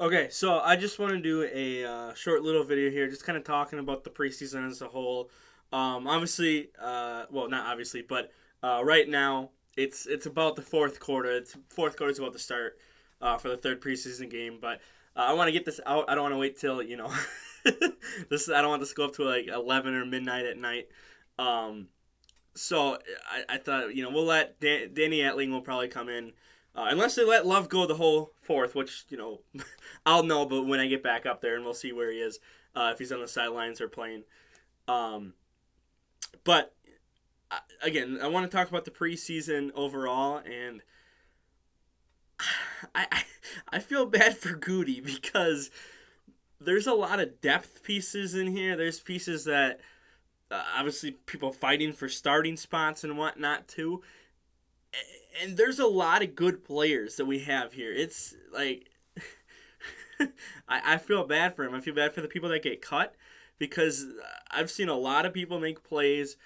Okay, so I just want to do a short little video here, just kind of talking about the preseason as a whole. Obviously, well, not obviously, but right now it's about the fourth quarter. It's fourth quarter is about to start for the third preseason game. But I want to get this out. I don't want to wait till this. I don't want this to go up to like 11 or midnight at night. Um, so I thought we'll let Danny Etling will probably come in, unless they let Love go the whole fourth, which I'll know, but when I get back up there and we'll see where he is, if he's on the sidelines or playing. Um, but again, I want to talk about the preseason overall, and I I feel bad for Goody because there's a lot of depth pieces in here. There's pieces that obviously people fighting for starting spots and whatnot too. And there's a lot of good players that we have here. It's like I feel bad for him. I feel bad for the people that get cut because I've seen a lot of people make plays.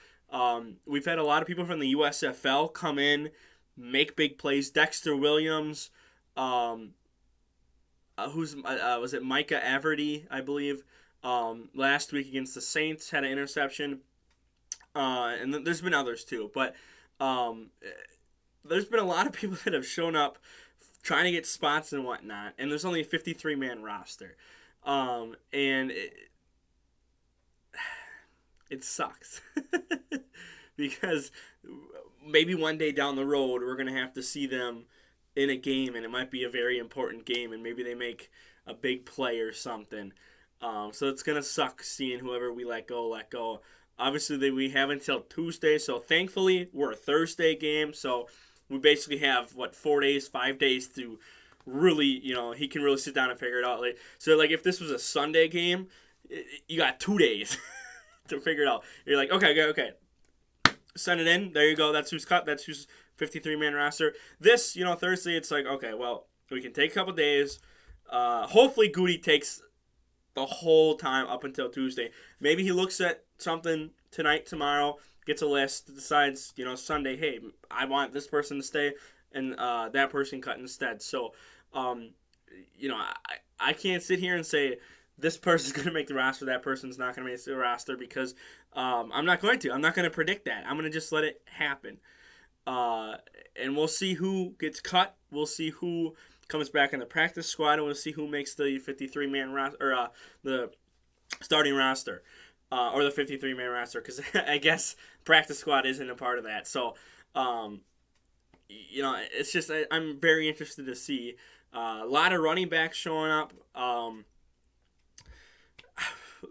We've had a lot of people from the USFL come in, make big plays. Dexter Williams, who's was it Micah Averty, I believe, last week against the Saints had an interception, and there's been others too, but um, there's been a lot of people that have shown up trying to get spots and whatnot, and there's only a 53-man roster, and it sucks because maybe one day down the road we're gonna have to see them in a game, and it might be a very important game, and maybe they make a big play or something. So it's gonna suck seeing whoever we let go, let go. Obviously, we have until Tuesday, so thankfully we're a Thursday game, so we basically have 4 days, 5 days to really, he can really sit down and figure it out. Like if this was a Sunday game, you got 2 days to figure it out. You're like, okay, send it in. There you go. That's who's cut. That's who's 53-man roster. This, Thursday, it's like, okay, well, we can take a couple days. Hopefully, Goody takes the whole time up until Tuesday. Maybe he looks at something tonight, tomorrow, gets a list, decides, Sunday, hey, I want this person to stay, and that person cut instead. So, I can't sit here and say this person's going to make the roster, that person's not going to make the roster because I'm not going to. I'm not going to predict that. I'm going to just let it happen. And we'll see who gets cut. We'll see who comes back in the practice squad, and we'll see who makes the 53-man roster, or the starting roster, or the 53-man roster, because I guess practice squad isn't a part of that. So, it's just I'm very interested to see a lot of running backs showing up.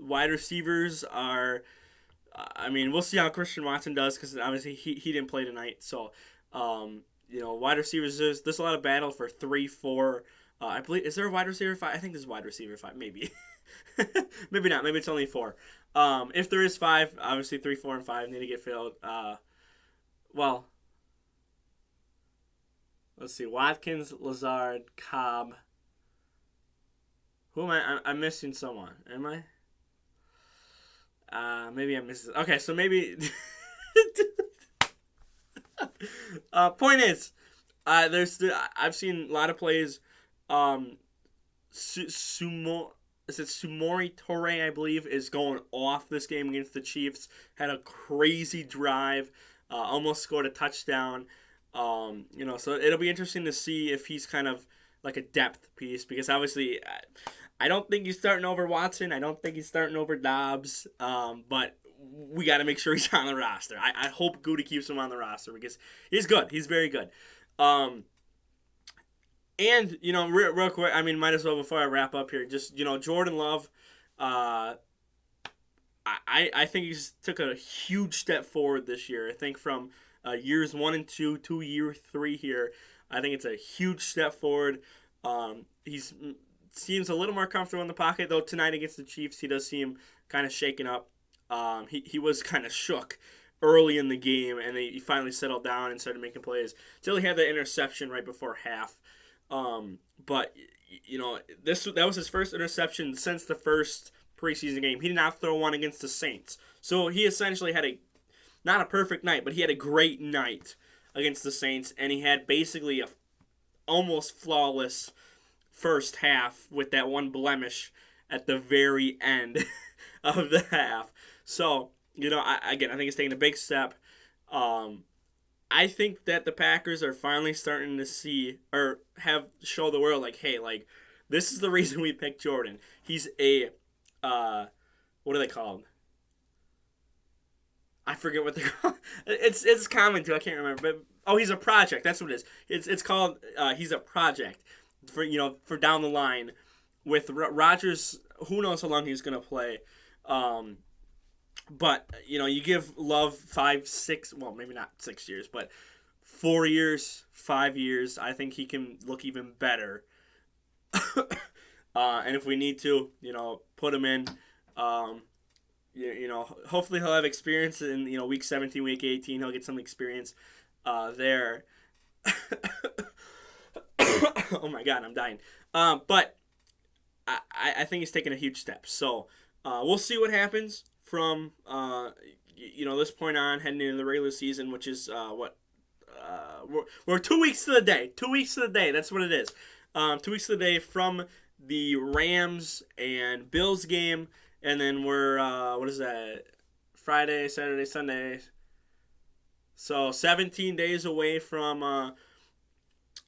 Wide receivers are. We'll see how Christian Watson does because obviously he didn't play tonight. So, wide receivers, there's a lot of battle for 3, 4. I believe, is there a wide receiver 5? I think there's a wide receiver 5, maybe. Maybe not. Maybe it's only 4. If there is 5, obviously 3, 4, and 5 need to get filled. Well, let's see. Watkins, Lazard, Cobb. Who am I? I'm missing someone. Am I? Maybe I'm missing. Okay, so maybe. Point is, I've seen a lot of plays. Sumori Torre, I believe, is going off this game against the Chiefs. Had a crazy drive, almost scored a touchdown. So it'll be interesting to see if he's kind of like a depth piece because obviously I don't think he's starting over Watson. I don't think he's starting over Dobbs. But we got to make sure he's on the roster. I hope Goody keeps him on the roster because he's good. He's very good. And, real quick, might as well before I wrap up here, just, Jordan Love, I think he's took a huge step forward this year. I think from years 1 and 2 to year 3 here, I think it's a huge step forward. He's seems a little more comfortable in the pocket, though tonight against the Chiefs, he does seem kind of shaken up. He was kind of shook early in the game, and he finally settled down and started making plays until he had the interception right before half. But that was his first interception since the first preseason game. He did not throw one against the Saints, so he essentially had not a perfect night, but he had a great night against the Saints, and he had basically a almost flawless first half with that one blemish at the very end of the half. So, I think it's taking a big step. I think that the Packers are finally starting to see or show the world like, hey, like this is the reason we picked Jordan. He's a what are they called? I forget what they're called. It's common too. I can't remember. But he's a project. That's what it is. It's called. He's a project for down the line. With Rodgers, who knows how long he's gonna play. But you give Love 5, 6. Well, maybe not 6 years, but 4 years, 5 years. I think he can look even better. And if we need to, put him in. Hopefully he'll have experience in week 17, week 18. He'll get some experience there. Oh my God, I'm dying. But I think he's taking a huge step. So we'll see what happens from this point on, heading into the regular season, which is we're 2 weeks to the day. 2 weeks to the day. That's what it is. 2 weeks to the day from the Rams and Bills game. And then we're, what is that? Friday, Saturday, Sunday. So 17 days away from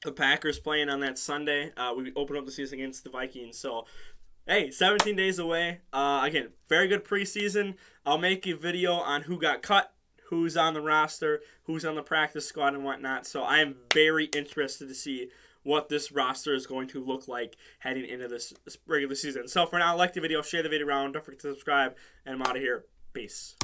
the Packers playing on that Sunday. We open up the season against the Vikings. So, hey, 17 days away. Again, very good preseason. I'll make a video on who got cut, who's on the roster, who's on the practice squad, and whatnot. So I am very interested to see what this roster is going to look like heading into this regular season. So for now, like the video, share the video around, don't forget to subscribe, and I'm out of here. Peace.